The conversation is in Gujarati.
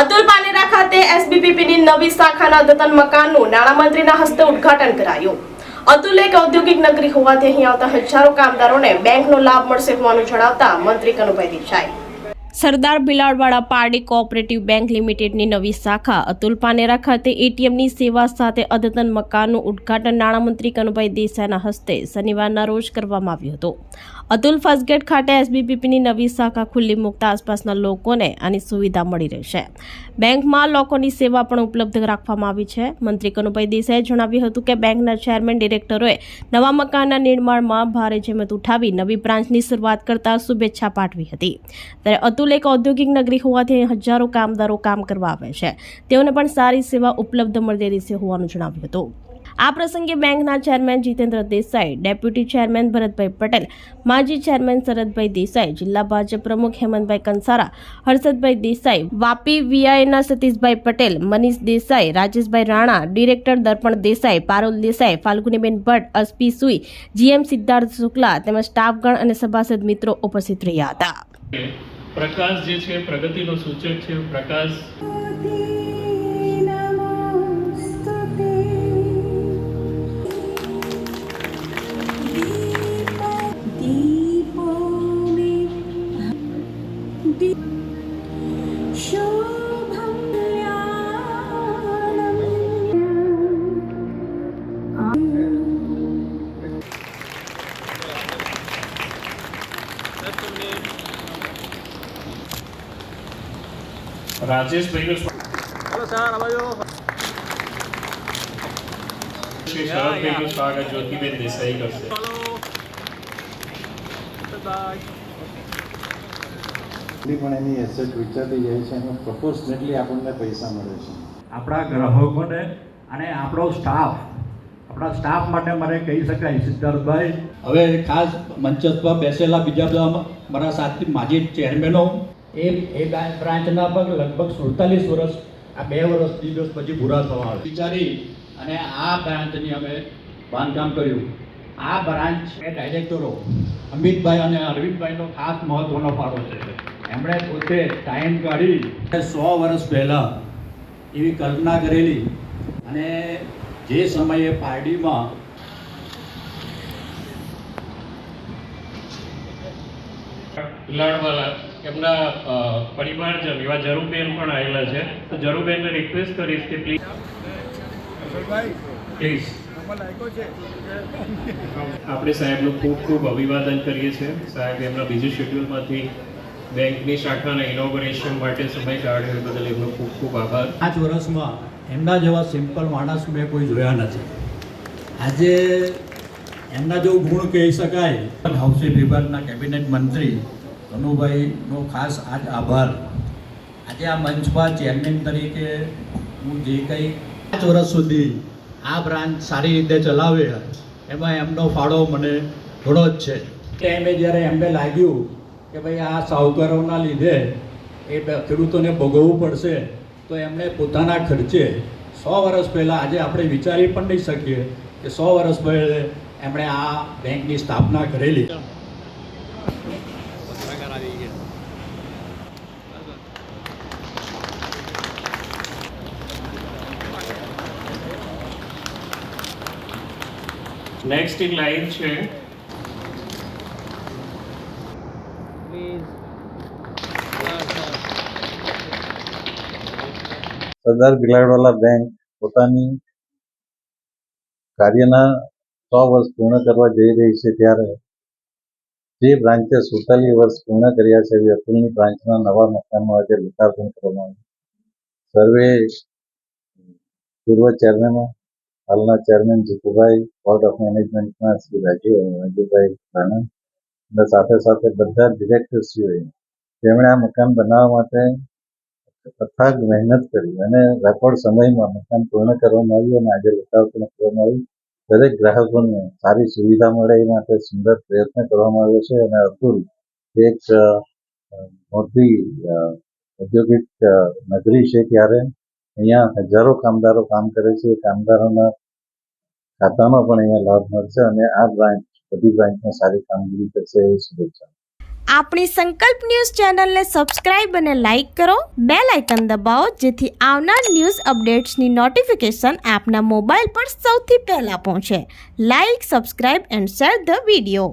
અતુલ પાનેરા ખાતે એસબીપીની નવી શાખાના અદ્યતન મકાનનું નાણામંત્રીના હસ્તે ઉદ્ઘાટન કરાયું। અતુલ એક ઔદ્યોગિક નગરી હોવાથી અહીં આવતા હજારો કામદારોને બેંકનો લાભ મળશે હોવાનું જણાવતા મંત્રી કનુભાઈ દેસાઈ સરદાર ભીલાડવાડા પારડી કોઓપરેટિવ બેંક લિમિટેડની નવી શાખા અતુલ પાનેરા ખાતે એટીએમની સેવા સાથે અદ્યતન મકાનનું ઉદ્ઘાટન નાણામંત્રી કનુભાઈ દેસાઈના હસ્તે શનિવારના રોજ કરવામાં આવ્યું હતું। અતુલ ફર્સ્ટગેટ ખાતે એસબીપીની નવી શાખા ખુલ્લી મૂકતા આસપાસના લોકોને આની સુવિધા મળી રહેશે। બેંકમાં લોકોની સેવા પણ ઉપલબ્ધ રાખવામાં આવી છે। મંત્રી કનુભાઈ દેસાઈએ જણાવ્યું હતું કે બેંકના ચેરમેન ડિરેક્ટરોએ નવા મકાનના નિર્માણમાં ભારે જહેમત ઉઠાવી નવી બ્રાન્ચની શરૂઆત કરતા શુભેચ્છા પાઠવી હતી। ત્યારે અતુલ એક ઔદ્યોગિક નગરી હોવાથી હજારો કામદારો કામ કરવા આવે છે, તેઓને પણ સારી સેવા ઉપલબ્ધ મળી રહેશે હોવાનું જણાવ્યું હતું। આ પ્રસંગે બેંકના chairman Jitendra Desai, deputy chairman Bharatbhai Patel, માજી ચેરમેન શરદભાઈ દેસાઈ, જિલ્લા ભાજપ પ્રમુખ હેમંતભાઈ કંસારા, હર્ષદભાઈ દેસાઈ, વાપી વીઆઈના સતીશભાઈ પટેલ, મનીષ દેસાઈ, રાજેશભાઈ રાણા, ડિરેક્ટર દર્પણ દેસાઈ, પારુલ દેસાઈ, ફાલ્ગુનીબેન ભટ્ટ, અસ્પી સુઈ, જીએમ સિદ્ધાર્થ શુક્લા તેમજ સ્ટાફગણ અને સભાસદ મિત્રો ઉપસ્થિત રહ્યા હતા। પ્રકાશ જે છે પ્રગતિનો સૂચક છે। પ્રકાશ રાજેશભાઈનું हेलो सर आवाजो શ્રી શરદભાઈનું સ્વાગત જ્યોતિબેન દેસાઈ કરશે। પણ એની એસેટ વિચારતી જાય છે એમાં પ્રોપોર્શનેટલી આપણને પૈસા મળે છે। આપણા ગ્રાહકોને અને આપણો સ્ટાફ માટે મારે કહી શકાય સિદ્ધાર્થભાઈ, હવે ખાસ મંચ પર બેસેલા બીજા બધા મારા સાથી માજી ચેરમેનો એ બ્રાન્ચના પર લગભગ 47 વર્ષ, આ 2 વર્ષ દિવસ પછી પૂરા થવા આવે વિચારી અને આ બ્રાન્ચની અમે બાંધકામ કર્યું। આ બ્રાન્ચ એ ડાયરેક્ટરો અમિતભાઈ અને અરવિંદભાઈનો ખાસ મહત્વનો ફાળો છે। એમણે પોતે ટાઈમ કાઢી 100 વર્ષ પહેલાં એવી કલ્પના કરેલી અને જે સમયે પારડીમાં લાડવાલા એમના પરિવારજન એવા જરુબેન પણ આવેલા છે, તો જરુબેનને રિક્વેસ્ટ કરીશ કે પ્લીઝ આપણે સાહેબનું ખૂબ ખૂબ અભિવાદન કરીએ છીએ। સાહેબ એમના બીજી શેડ્યુલમાંથી બેંકની શાખાના ઇનોગ્રેશન માટે સમય કાઢ્યો એ બદલ એમનો ખૂબ ખૂબ આભાર। 5 વર્ષમાં એમના જેવા સિમ્પલ માણસ મેં કોઈ જોયા નથી। આજે એમના જેવું ગુણ કહી શકાય। હાઉસિંગ વિભાગના કેબિનેટ મંત્રી કનુભાઈનો ખાસ આજ આભાર। આજે આ મંચ પર ચેરમેન તરીકે હું જે કંઈ 5 વર્ષ સુધી આ બ્રાન્ચ સારી રીતે ચલાવે એમાં એમનો ફાળો મને ઘણો જ છે। ટાઈમે જ્યારે એમને લાગ્યું કે ભાઈ આ સાહુકારોના લીધે એ ખેડૂતોને ભોગવવું પડશે, તો એમણે પોતાના ખર્ચે 100 વર્ષ પહેલાં, આજે આપણે વિચારી પણ નહીં શકીએ કે 100 વર્ષ પહેલાં એમણે આ બેંકની સ્થાપના કરેલી। નેક્સ્ટ ઇન લાઈન છે સરદાર ભીલાડવાલા બેંક પોતાની કાર્યના 100 વર્ષ પૂર્ણ કરવા જઈ રહી છે, ત્યારે જે બ્રાન્ચે 47 વર્ષ પૂર્ણ કર્યા છે એવી અતુલની બ્રાન્ચના નવા મકાનનું આજે લોકાર્પણ કરવામાં આવ્યું। સર્વે પૂર્વ ચેરમેનો, હાલના ચેરમેન જીતુભાઈ, બોર્ડ ઓફ મેનેજમેન્ટના શ્રી રાજુભાઈ રાણા અને સાથે સાથે બધા ડિરેક્ટરશ્રીઓએ જેમણે આ મકાન બનાવવા માટે અથાગ મહેનત કરી અને રેકોર્ડ સમયમાં મકાન પૂર્ણ કરવામાં આવ્યું અને આજે લોકાર્પણ કરવામાં આવ્યું। દરેક ગ્રાહકોને સારી સુવિધા મળે એ માટે સુંદર પ્રયત્ન કરવામાં આવ્યો છે અને અતુલ એક મોટી ઔદ્યોગિક નગરી છે, ત્યારે અહીંયા હજારો કામદારો કામ કરે છે। એ કામદારોના ખાતામાં પણ અહીંયા લાભ મળશે અને આ બ્રાન્ચ બધી બ્રાન્ચમાં સારી કામગીરી કરશે એવી શુભેચ્છા। આપણી સંકલ્પ ન્યૂઝ ચેનલને સબસ્ક્રાઇબ અને લાઇક કરો, બેલ આઇકન દબાવો જેથી આવનાર ન્યૂઝ અપડેટ્સની નોટિફિકેશન આપના મોબાઈલ પર સૌથી પહેલાં પહોંચે. Like, subscribe and share the video.